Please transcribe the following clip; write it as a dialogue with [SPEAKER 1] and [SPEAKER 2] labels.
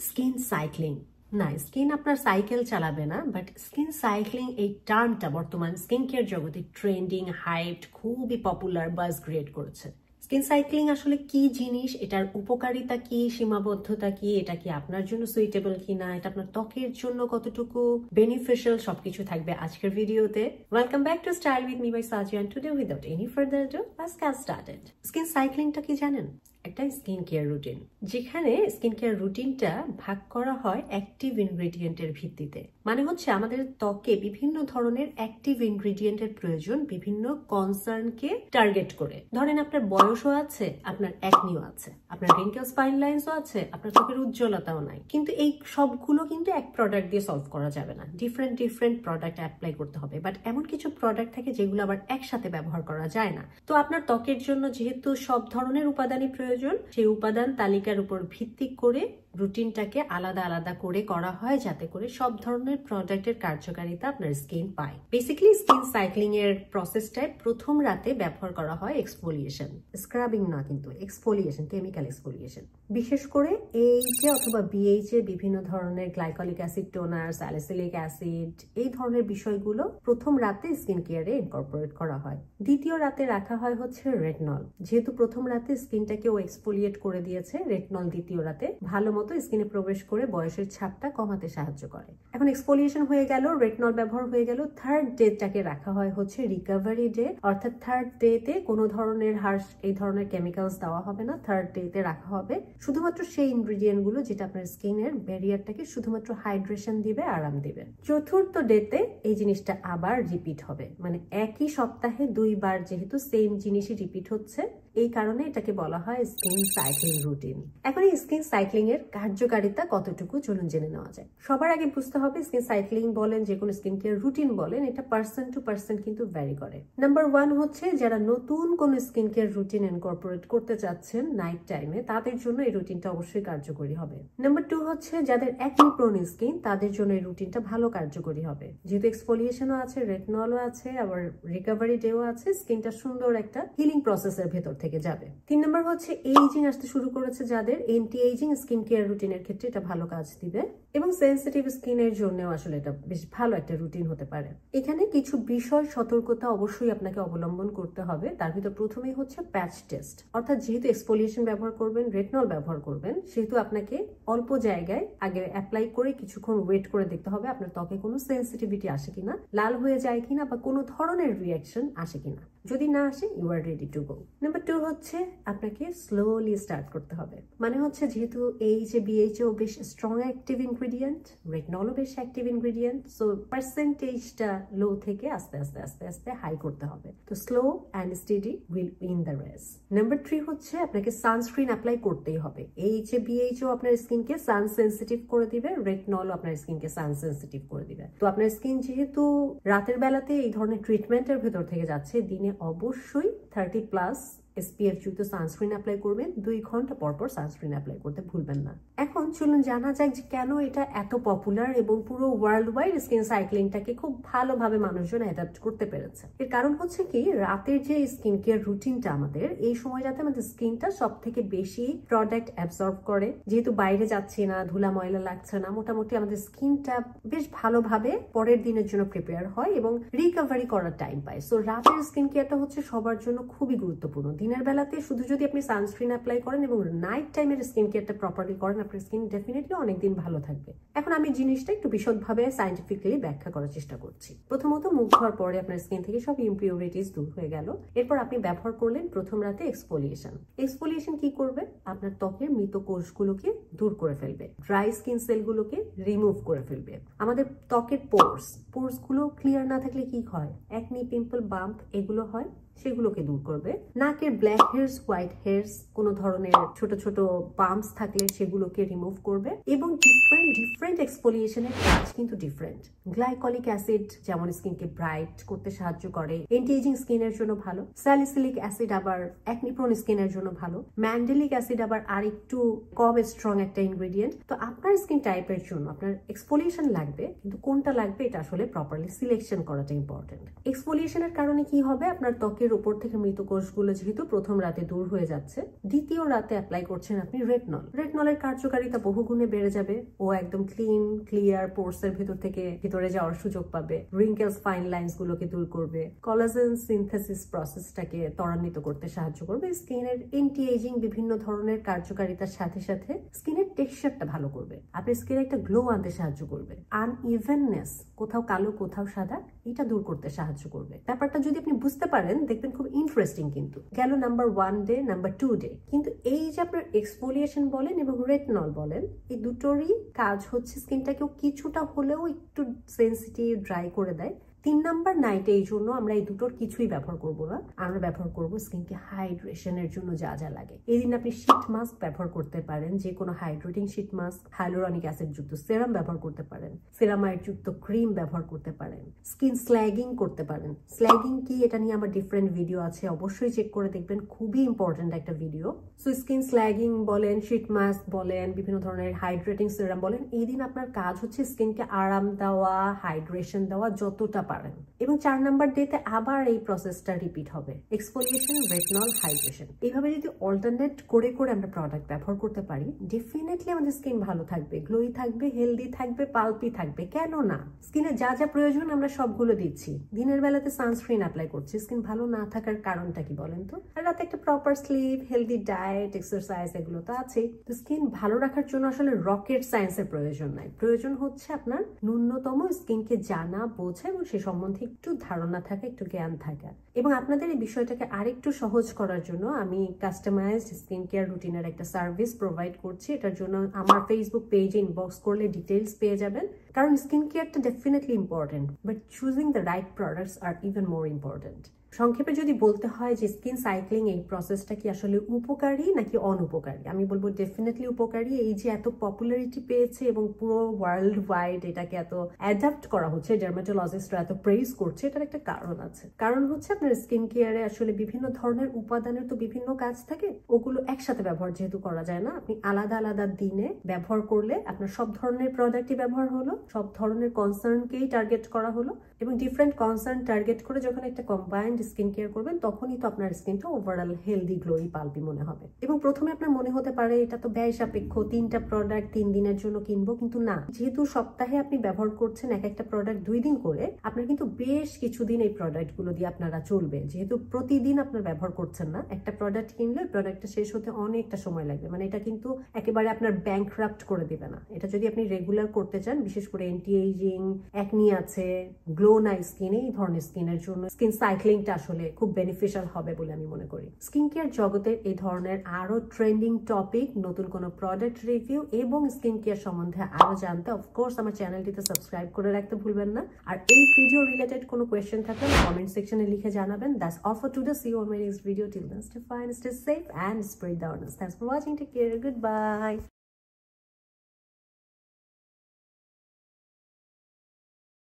[SPEAKER 1] Skin cycling না, skin আপনার cycle চালাবে না, বাট স্কিন সাইক্লিং এই টার্মটা বর্তমান স্কিন কেয়ার জগতে ট্রেন্ডিং, হাইপড, খুবই পপুলার, বাজ ক্রিয়েট করেছে। স্কিন সাইক্লিং আসলে কি জিনিস, এটার উপকারিতা কি, সীমাবদ্ধতা কি, এটা কি আপনার জন্য সুইটেবল কিনা, এটা আপনার ত্বকের জন্য কতটুকু বেনিফিশিয়াল, সবকিছু থাকবে আজকের ভিডিওতে। Welcome back to style with me by Sajia, and today without any further ado let's get started. Skin সাইক্লিংটা কি জানেন? একটা স্কিন কেয়ার রুটিন, যেখানে স্কিন কেয়ার রুটিনটা ভাগ করা হয় অ্যাক্টিভ ইনগ্রেডিয়েন্টের ভিত্তিতে। মানে হচ্ছে আমাদের ত্বকে বিভিন্ন ধরনের অ্যাক্টিভ ইনগ্রেডিয়েন্টের প্রয়োজন বিভিন্ন কনসার্নকে টার্গেট করে। ধরেন আপনার বয়সও আছে, আপনার অ্যাকনিও আছে, আপনার রিঙ্কেলস, ফাইন লাইন্সও আছে, আপনার ত্বকের উজ্জ্বলতাও নাই, কিন্তু এই সবগুলো কিন্তু এক প্রোডাক্ট দিয়ে সলভ করা যাবে না। ডিফারেন্ট প্রোডাক্ট অ্যাপ্লাই করতে হবে। বাট এমন কিছু প্রোডাক্ট থাকে যেগুলো আবার একসাথে ব্যবহার করা যায় না। তো আপনার ত্বকের জন্য যেহেতু সব ধরনের উপাদানই প্রয়োজন, সেই উপাদান তালিকার উপর ভিত্তি করে রুটিনটাকে আলাদা আলাদা করে করা হয়, যাতে করে সব ধরনের প্রোডাক্টের কার্যকারিতা আপনার স্কিন পায়। বেসিক্যালি স্কিন সাইক্লিং এর প্রসেসটায় প্রথম রাতে ব্যবহার করা হয় এক্সফোলিয়েশন, স্ক্রাবিং না, কিন্তু এক্সফোলিয়েশন, কেমিক্যাল এক্সফোলিয়েশন। বিশেষ করে এইচে অথবা বিএইচে বিভিন্ন ধরনের glycolic acid toner, salicylic acid, এই ধরনের বিষয়গুলো প্রথম রাতে স্কিন কেয়ারে ইনকর্পোরেট করা হয়। দ্বিতীয় রাতে রাখা হয় হচ্ছে রেটনল। যেহেতু প্রথম রাতে স্কিনটাকে ও এক্সফোলিয়েট করে দিয়েছে, রেটনল দ্বিতীয় রাতে ভালো মতো স্কিনে প্রবেশ করে বয়সের ছাপটা কমাতে সাহায্য করে। এখন এক্সফোলিয়েশন হয়ে গেল, রেটনল ব্যবহার হয়ে গেল। থার্ড ডেটাকে রাখা হয় হচ্ছে রিকভারি ডে, অর্থাৎ থার্ড ডেতে কোনো ধরনের হার্শ এই ধরনের কেমিক্যালস দেওয়া হবে না। থার্ড ডেতে রাখা হবে শুধুমাত্র সেই ইনগ্রিডিয়েন্ট গুলো যেটা আপনার স্কিনের ব্যারিয়ারটাকে শুধুমাত্র হাইড্রেশন দিবে, আরাম দিবে। চতুর্থ ডেতে এই জিনিসটা আবার রিপিট হবে, মানে একই সপ্তাহে দুইবার যেহেতু সেম জিনিসই রিপিট হচ্ছে, এই কারণে এটাকে বলা হয় স্কিন সাইক্লিং রুটিন। এখন এই স্কিন সাইক্লিং এর কার্যকারিতা কতটুকু চলুন জেনে নেওয়া যায়। সবার আগে বুঝতে হবে স্কিন সাইক্লিং বলেন, যে কোনো স্কিন কেয়ার রুটিন বলেন, এটা পার্সন টু পার্সন কিন্তু ভ্যারি করে। নাম্বার 1 হচ্ছে যারা নতুন কোনো স্কিন কেয়ার রুটিন ইনকর্পোরেট করতে চাচ্ছেন নাইট টাইমে, তাদের জন্য এই রুটিনটা অবশ্যই কার্যকরী হবে। নাম্বার 2 হচ্ছে যাদের অ্যাকনি প্রোন স্কিন, তাদের জন্য এই রুটিনটা ভালো কার্যকরী হবে। যেহেতু এক্সফোলিয়েশনও আছে, রেটনলও আছে, আবার রিকভারি ডেও আছে, স্কিনটা সুন্দর একটা হিলিং প্রসেসের ভেতর থেকে যাবে। 3 নম্বর হচ্ছে এইজিং আসতে শুরু করেছে যাদের, এন্টি এইজিং স্কিন কেয়ার রুটিনের ক্ষেত্রে এটা ভালো কাজ দিবে, এবং সেনসিটিভ স্কিনের জন্যও আসলে এটা বেশ ভালো একটা রুটিন হতে পারে। এখানে কিছু বিষয় সতর্কতা অবশ্যই আপনাকে অবলম্বন করতে হবে। তার ভিতর প্রথমেই হচ্ছে প্যাচ টেস্ট, অর্থাৎ যেহেতু এক্সফোলিয়েশন ব্যবহার করবেন, রেটনল ব্যবহার করবেন, সেহেতু আপনাকে অল্প জায়গায় আগে অ্যাপ্লাই করে কিছুক্ষণ ওয়েট করে দেখতে হবে আপনার ত্বকে কোনো সেনসিটিভিটি আসে কিনা, লাল হয়ে যায় কিনা, বা কোনো ধরনের রিয়াকশন আসে কিনা। যদি না আসে, you are ready to go. Number 2 হচ্ছে আপনাকে স্লোলি স্টার্ট করতে হবে। মানে হচ্ছে যেহেতু এইচে বিএইচও বেশ স্ট্রং অ্যাক্টিভ ইনগ্রিডিয়েন্ট, রেটনলও বেশ অ্যাক্টিভ ইনগ্রিডিয়েন্ট, সো পার্সেন্টেজটা লো থেকে আস্তে আস্তে আস্তে আস্তে হাই করতে হবে। তো slow and steady will win the race. Number 3 হচ্ছে আপনাকে সানস্ক্রিন অ্যাপ্লাই করতেই হবে। এইচে বিএইচও আপনার স্কিনকে সান সেন্সিটিভ করে দিবে, রেটনলও আপনার স্কিনকে সান সেন্সিটিভ করে দিবে। তো আপনার স্কিন যেহেতু রাতের বেলাতে এই ধরনের ট্রিটমেন্টের ভেতর থেকে যাচ্ছে, দিনে অবশ্যই 30+ SPF যুক্ত সানস্ক্রিন অ্যাপ্লাই করবেন। 2 ঘন্টা পর পর সানস্ক্রিন অ্যাপ্লাই করতে ভুলবেন না। এখন চলুন জানা যাক যে কেন এটা এত পপুলার এবং পুরো ওয়ার্ল্ড ওয়াইড স্কিন সাইক্লিংটাকে খুব ভালোভাবে মানুষজন অ্যাডাপ্ট করতে পেরেছে। এর কারণ হচ্ছে কি, রাতের যে স্কিন কেয়ার রুটিনটা আমাদের, এই সময়টাতে আমাদের স্কিনটা সব থেকে বেশি প্রোডাক্ট অ্যাবসর্ব করে। যেহেতু বাইরে যাচ্ছি না, ধুলা ময়লা লাগছে না, মোটামুটি আমাদের স্কিনটা বেশ ভালোভাবে পরের দিনের জন্য প্রিপেয়ার হয় এবং রিকভারি করার টাইম পায়। সো রাতের স্কিন কেয়ারটা হচ্ছে সবার জন্য খুবই গুরুত্বপূর্ণ। দিনের বেলাতে শুধু যদি আপনি সানস্ক্রিন অ্যাপ্লাই করেন এবং নাইট টাইমের স্কিন কেয়ারটা প্রপারলি করেন, আপনার স্কিন ডেফিনেটলি অনেকদিন ভালো থাকবে। এখন আমি জিনিসটা একটু বিশদভাবে সাইন্টিফিক্যালি ব্যাখ্যা করার চেষ্টা করছি। প্রথমত, মুখ ধোয়ার পরে আপনার স্কিন থেকে সব ইমপিউরিটিস দূর হয়ে গেল। এরপর আপনি ব্যবহার করলেন প্রথম রাতে এক্সফোলিয়েশন। এক্সফোলিয়েশন কি করবে? আপনার ত্বকের মৃত কোষগুলোকে দূর করে ফেলবে, ড্রাই স্কিন সেলগুলোকে রিমুভ করে ফেলবে। আমাদের ত্বকের পোর্স গুলো ক্লিয়ার না থাকলে কি হয়? অ্যাকনি, পিম্পল, বাম্প এগুলো হয়, সেগুলোকে দূর করবে। নাকের ব্ল্যাক হেয়ারস, হোয়াইট হেয়ারস, কোনো ধরনের ছোট ছোট বাম্পস থাকলে সেগুলোকে রিমুভ করবে। এবং ডিফারেন্ট এক্সফোলিয়েশনের কাজ কিন্তু ডিফারেন্ট। গ্লাইকলিক অ্যাসিড যেমন স্কিনকে ব্রাইট করতে সাহায্য করে, এন্টি এজিং স্কিনের জন্য ভালো। স্যালিসিলিক অ্যাসিড আবার অ্যাকনি প্রোন স্কিনের জন্য ভালো। ম্যান্ডেলিক অ্যাসিড আবার আরেকটু কম স্ট্রং একটা ইনগ্রেডিয়েন্ট। তো আপনার স্কিন টাইপের জন্য আপনার এক্সফোলিয়েশন লাগবে, কিন্তু কোনটা লাগবে এটা আসলে প্রপারলি সিলেকশন করাটা ইম্পর্টেন্ট। এক্সফোলিয়েশনের কারণে কি হবে? আপনার ত্বকে ত্বকের উপর থেকে মৃত কোষগুলো যেহেতু প্রথম রাতে দূর হয়ে যাচ্ছে, দ্বিতীয় রাতে অ্যাপ্লাই করছেন আপনি রেটনল। রেটনলের কার্যকারিতা বহুগুণে বেড়ে যাবে। ও একদম ক্লিন ক্লিয়ার পোর্সের ভিতর থেকে ভিতরে যাওয়ার সুযোগ পাবে, রিঙ্কেলস ফাইন লাইন্স গুলোকে দূর করবে, কোলাজেন সিনথেসিস প্রসেসটাকে ত্বরান্বিত করতে সাহায্য করবে, স্কিনের এন্টি এজিং বিভিন্ন ধরনের কার্যকারিতার সাথে সাথে স্কিনের টেক্সচারটা ভালো করবে, আপনার স্কিনে একটা গ্লো আনতে সাহায্য করবে, আনইভেননেস কোথাও কালো কোথাও সাদা এটা দূর করতে সাহায্য করবে। ব্যাপারটা যদি আপনি বুঝতে পারেন দেখবেন খুব ইন্টারেস্টিং। কিন্তু গেল নাম্বার 1 ডে, নাম্বার 2 ডে, কিন্তু এই যে আপনার এক্সফোলিয়েশন বলেন এবং রেটনল বলেন, এই দুটোরই কাজ হচ্ছে স্কিনটাকেও কিছুটা হলেও একটু সেন্সিটিভ ড্রাই করে দেয়। 3 নাম্বার নাইটে এই জন্য আমরা এই দুটোর কিছুই ব্যবহার করব না, আমরা ব্যবহার করব স্কিনকে হাইড্রেশনের জন্য যা যা লাগে। এই দিন আপনি শীট মাস্ক ব্যবহার করতে পারেন, যে কোনো hydrating sheet mask, hyaluronic acid যুক্ত সেরাম ব্যবহার করতে পারেন, সেরামাইড যুক্ত ক্রিম ব্যবহার করতে পারেন, স্কিন স্ল্যাগিং করতে পারেন। স্ল্যাগিং কি এটা নিয়ে আমার ডিফারেন্ট ভিডিও আছে, অবশ্যই চেক করে দেখবেন, খুবই ইম্পর্টেন্ট একটা ভিডিও। সো স্কিন স্ল্যাগিং বলেন, শীট মাস্ক বলেন, বিভিন্ন ধরনের হাইড্রেটিং সেরাম বলেন, এই দিন আপনার কাজ হচ্ছে স্কিনকে আরাম দেওয়া, হাইড্রেশন দেওয়া যতটা পারেন। এবং 4 নাম্বার ডেতে আবার এই প্রসেসটা রিপিট হবে, এক্সফোলিয়েশন, রেটনল, হাইড্রেশন। এইভাবে যদি অল্টারনেট করে করে আমরা প্রোডাক্ট ব্যবহার করতে পারি, ডেফিনেটলি আমাদের স্কিন ভালো থাকবে, গ্লোই থাকবে, হেলদি থাকবে, পাল্পি থাকবে। কেন না? স্কিনে যা যা প্রয়োজন আমরা সবগুলো দিচ্ছি। দিনের বেলাতে সানস্ক্রিন অ্যাপ্লাই করছি, স্কিন ভালো না থাকার কারণটা কি বলেন তো? আর রাতে একটা proper slip, healthy diet, exercise এগুলো তো আছেই। তো স্কিন ভালো রাখার জন্য আসলে রকেট সায়েন্সের প্রয়োজন নাই, প্রয়োজন হচ্ছে আপনার ন্যূনতম স্কিনকে জানা, বোঝা এবং সে সম্বন্ধে একটু ধারণা থাকে, একটু জ্ঞান থাকা। এবং আপনাদের এই বিষয়টাকে আরেকটু সহজ করার জন্য আমি কাস্টমাইজড স্কিন কেয়ার রুটিনের একটা সার্ভিস প্রোভাইড করছি। এটার জন্য আমার ফেসবুক পেজে ইনবক্স করলে ডিটেইলস পেয়ে যাবেন। কারণ স্কিন কেয়ারটা definitely important, but choosing the right products আর ইভেন মোর ইম্পর্টেন্ট। সংক্ষেপে যদি বলতে হয় যে স্কিন সাইক্লিং এই প্রসেসটা কি আসলে উপকারী নাকি অনুপকারী, আমি বলবো ডেফিনেটলি উপকারী। এই যে এত পপুলারিটি পেয়েছে এবং পুরো ওয়ার্ল্ড ওয়াইড এটাকে এত অ্যাডাপ্ট করা হচ্ছে, ডার্মাটোলজিস্টরা এত প্রেইজ করছে, এটার একটা কারণ আছে। কারণ হচ্ছে আপনার স্কিন কেয়ারে আসলে বিভিন্ন ধরনের উপাদানের তো বিভিন্ন কাজ থাকে, ওগুলো একসাথে ব্যবহার যেহেতু করা যায় না, আপনি আলাদা আলাদা দিনে ব্যবহার করলে আপনার সব ধরনের প্রোডাক্টই ব্যবহার হলো, সব ধরনের কনসার্নকেই টার্গেট করা হলো, এবং ডিফারেন্ট কনসার্ন টার্গেট করে যখন একটা কম্বাইন্ড স্কিন কেয়ার করবেন তখনই তো আপনার স্কিনটা ওভারঅল হেলদি, গ্লোই, পাল্পি মনে হবে। এবং প্রথমে আপনার মনে হতে পারে এটা তো ব্যয় সাপেক্ষ, 3টা প্রোডাক্ট 3 দিনের জন্য কিনবো, কিন্তু না, যেহেতু সপ্তাহে আপনি ব্যবহার করছেন এক একটা প্রোডাক্ট 2 দিন করে, আপনার কিন্তু বেশ কিছুদিন এই প্রোডাক্টগুলো দিয়ে আপনারা চলবে। যেহেতু প্রতিদিন আপনার ব্যবহার করছেন না, একটা প্রোডাক্ট কিনলে প্রোডাক্টটা শেষ হতে অনেকটা সময় লাগবে, মানে এটা কিন্তু একেবারে আপনার ব্যাংকরাপ্ট করে দিবে না। এটা যদি আপনি রেগুলার করতে চান, বিশেষ করে অ্যান্টি এজিং, অ্যাকনি আছে, গ্লো নাই স্কিন, এই ধরনের স্কিনের জন্য স্কিন সাইক্লিংটা আসলে খুব বেনিফিশিয়াল হবে বলে আমি মনে করি। স্কিন কেয়ার জগতের এই ধরনের আরো ট্রেন্ডিং টপিক, নতুন কোনো প্রোডাক্ট রিভিউ এবং স্কিন কেয়ার সম্বন্ধে আরো জানতে অফকোর্স আমার চ্যানেলটিতে সাবস্ক্রাইব করে রাখতে ভুলবেন না। আর এই ভিডিও রিলেটেড কোনো কোয়েশ্চেন থাকলে কমেন্ট সেকশনে লিখে জানাবেন। That's all for today. See you on my next video. Till then stay fine, stay safe and spread the awareness. Thanks for watching. Take care. Good by.